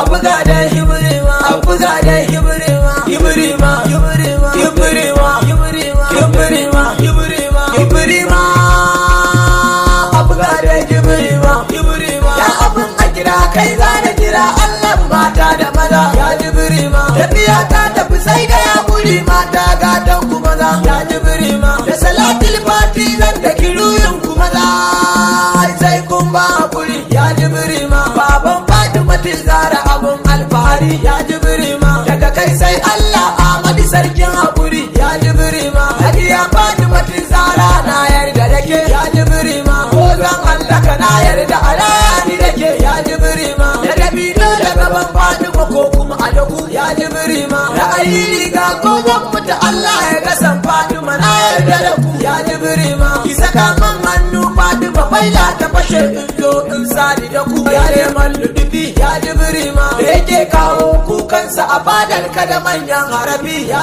buga da Ibrima, a buga da Ibrima, Ibrima, Ibrima, Ibrima, Ibrima, Ibrima, Ibrima, a buga da Ibrima, Ibrima. Ya abin a kira kai zana kira Allah mata da maza. Ya Ibrima, tafiya ta tafi sai da ya muri mata gatan ku maza. Ya Ibrima, da salatul fati zan da kiruyin ku maza. Sai kun ba hakuri. Ya Ibrima, baban Fatima Zara abun alfahari. Ya Ibrima, daga kai sai Allah Ahmadu sarkin hakuri. Ya Ibrima, hadiya Fatima Zara na yarda da ke. Ya Ibrima, ko zan Allah ka na yarda alani da ke. Ya Ibrima, da dabino da gaban Fatima ko kuma a dagu. Ya Ibrima, da ayi riga ko zan mutu Allah ya gasan Fatima na yarda da ku. Ya Ibrima, ki saka man hannu Fatima baila ta fashe in zo in sadi da ku. Ya neman ludubi. Ya Ibrima, da yake kawo kukansa a fadar ka da manyan harafi. Ya